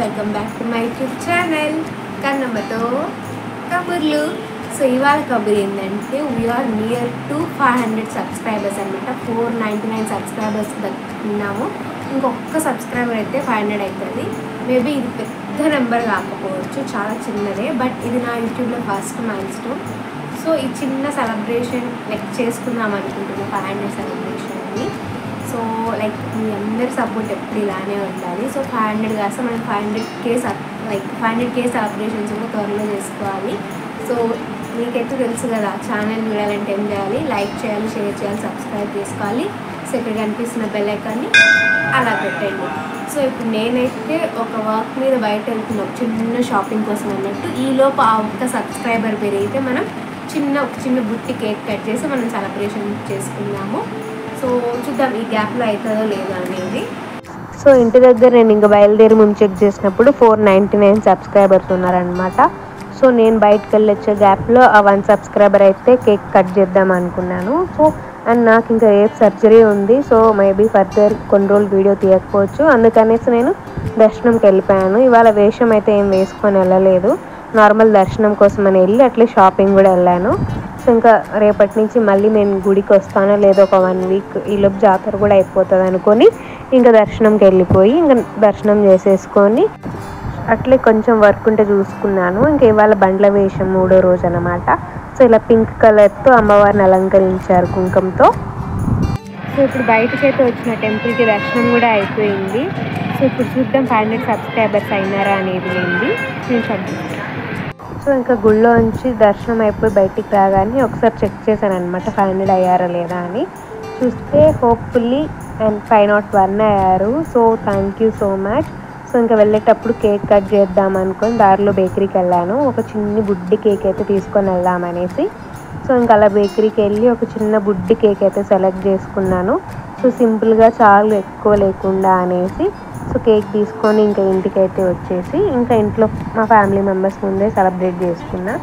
Welcome back to my YouTube channel కన్నమ్మతో కబుర్లు. So ఇవాళ కబుర్ ఏంటంటే వీఆర్ నియర్ టు 500 సబ్స్క్రైబర్స్ అనమాట. 499 సబ్స్క్రైబర్స్ ఉన్నాము. ఇంకొక సబ్స్క్రైబర్ అయితే 500 అవుతుంది. మేబీ ఇది పెద్ద నెంబర్ కాకపోవచ్చు, చాలా చిన్నదే, బట్ ఇది నా యూట్యూబ్లో ఫస్ట్ మైల్ స్టోన్. సో ఈ చిన్న సెలబ్రేషన్ చేసుకుందాం అనుకుంటున్నాను, 500 సెలబ్రేషన్ని. సో మీ అందరి సపోర్ట్ ఎప్పుడు ఇలానే ఉండాలి. సో 500 కాస్త మనం 500K 500K సెలబ్రేషన్స్ కూడా త్వరలో చేసుకోవాలి. సో మీకైతే తెలుసు కదా, ఛానల్ చూడాలంటే ఏం చేయాలి, లైక్ చేయాలి, షేర్ చేయాలి, సబ్స్క్రైబ్ చేసుకోవాలి. సో ఇక్కడ కనిపిస్తున్న బెల్ ఐకాన్ని అలా పెట్టండి. సో ఇప్పుడు నేనైతే ఒక వర్క్ మీద బయట వెళ్తున్నా, ఒక చిన్న షాపింగ్ కోసం అన్నట్టు. ఈలోపు ఆ ఒక్క సబ్స్క్రైబర్ పెరిగితే మనం ఒక చిన్న బుట్టి కేక్ కట్ చేసి మనం సెలబ్రేషన్ చేసుకుందాము. సో చూద్దాం ఈ గ్యాప్లో అవుతుందో లేదో అనేది. సో ఇంటి దగ్గర నేను ఇంకా బయలుదేరి ముందు చెక్ చేసినప్పుడు 499 సబ్స్క్రైబర్స్ ఉన్నారనమాట. సో నేను బయటకు వెళ్ళి వచ్చే గ్యాప్లో ఆ 1 సబ్స్క్రైబర్ అయితే కేక్ కట్ చేద్దాం అనుకున్నాను. సో అండ్ నాకు ఇంకా రేపు సర్జరీ ఉంది. సో మేబీ ఫర్దర్ కొన్ని రోజులు వీడియో తీయకపోవచ్చు, అందుకనేసి నేను దర్శనంకి వెళ్ళిపోయాను. ఇవాళ వేషం అయితే ఏం వేసుకొని వెళ్ళలేదు, నార్మల్ దర్శనం కోసం అని వెళ్ళి అట్లే షాపింగ్ కూడా వెళ్ళాను. సో ఇంకా రేపటి నుంచి మళ్ళీ నేను గుడికి వస్తానో లేదో ఒక 1 వీక్, ఈలోపు జాతర కూడా అయిపోతుంది అనుకొని ఇంకా దర్శనంకి వెళ్ళిపోయి ఇంకా దర్శనం చేసేసుకొని అట్లే కొంచెం వర్క్ ఉంటే చూసుకున్నాను. ఇంకా ఇవాళ బండ్ల వేషం 3వ రోజు అనమాట. సో ఇలా పింక్ కలర్తో అమ్మవారిని అలంకరించారు కుంకుమతో. సో ఇప్పుడు బయటకి అయితే వచ్చిన టెంపుల్కి దర్శనం కూడా అయిపోయింది. సో ఇప్పుడు చూద్దాం 500 సబ్స్క్రైబర్స్ అయినారా అనేది నేను చూద్దాం. సో ఇంకా గుళ్ళో నుంచి దర్శనం అయిపోయి బయటికి రాగానే ఒకసారి చెక్ చేశాను అనమాట 500 అయ్యారా లేదా అని. చూస్తే హోప్ఫుల్లీ అండ్ 501 అయ్యారు. So thank you so much. So ఇంకా వెళ్ళేటప్పుడు కేక్ కట్ చేద్దాం అనుకొని దారిలో బేకరీకి వెళ్ళాను. ఒక చిన్ని బుడ్డి కేక్ అయితే తీసుకొని వెళ్దామనేసి. సో ఇంకా అలా బేకరీకి వెళ్ళి ఒక చిన్న బుడ్డి కేక్ అయితే సెలెక్ట్ చేసుకున్నాను. సో సింపుల్గా, చాలు ఎక్కువ లేకుండా అనేసి. సో కేక్ తీసుకొని ఇంకా ఇంటికి అయితే వచ్చేసి ఇంకా ఇంట్లో మా ఫ్యామిలీ మెంబర్స్ ముందే సెలబ్రేట్ చేసుకున్నా.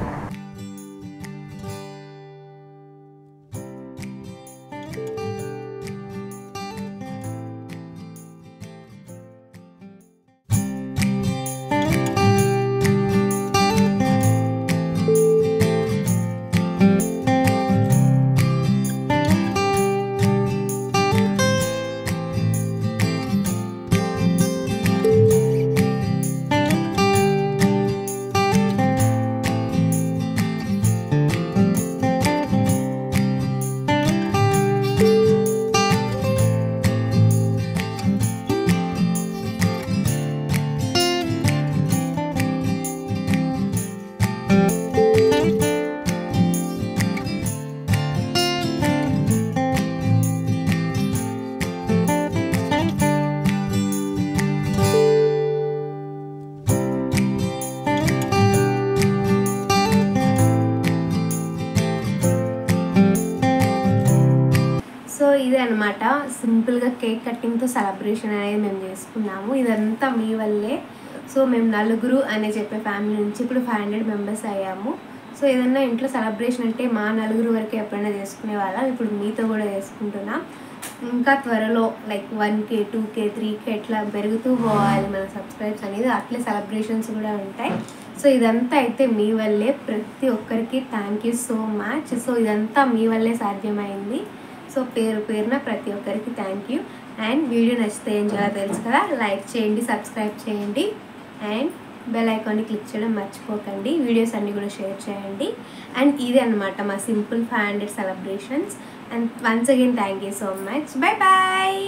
సో ఇదే అనమాట, సింపుల్గా కేక్ కటింగ్తో సెలబ్రేషన్ అనేది మేము చేసుకున్నాము. ఇదంతా మీ వల్లే. సో మేము 4 అనే చెప్పే ఫ్యామిలీ నుంచి ఇప్పుడు 500 మెంబర్స్ అయ్యాము. సో ఏదన్నా ఇంట్లో సెలబ్రేషన్ అంటే మా 4 వరకు ఎప్పుడైనా చేసుకునే వాళ్ళం, ఇప్పుడు మీతో కూడా చేసుకుంటున్నాం. ఇంకా త్వరలో 1K 2K 3K ఇట్లా పెరుగుతూ పోవాలి మన సబ్స్క్రైబ్స్ అనేది, అట్లే సెలబ్రేషన్స్ కూడా ఉంటాయి. సో ఇదంతా అయితే మీ వల్లే, ప్రతి ఒక్కరికి thank you so much. So ఇదంతా మీ వల్లే సాధ్యమైంది. సో పేరున ప్రతి ఒక్కరికి థ్యాంక్ యూ. అండ్ వీడియో నచ్చితే ఏం చేయాలో తెలుసు కదా, లైక్ చేయండి, సబ్స్క్రైబ్ చేయండి, అండ్ బెల్ ఐకాన్ని క్లిక్ చేయడం మర్చిపోకండి. వీడియోస్ అన్నీ కూడా షేర్ చేయండి. అండ్ ఇది అనమాట మా simple 500 celebrations. And once again thank you so much. Bye bye.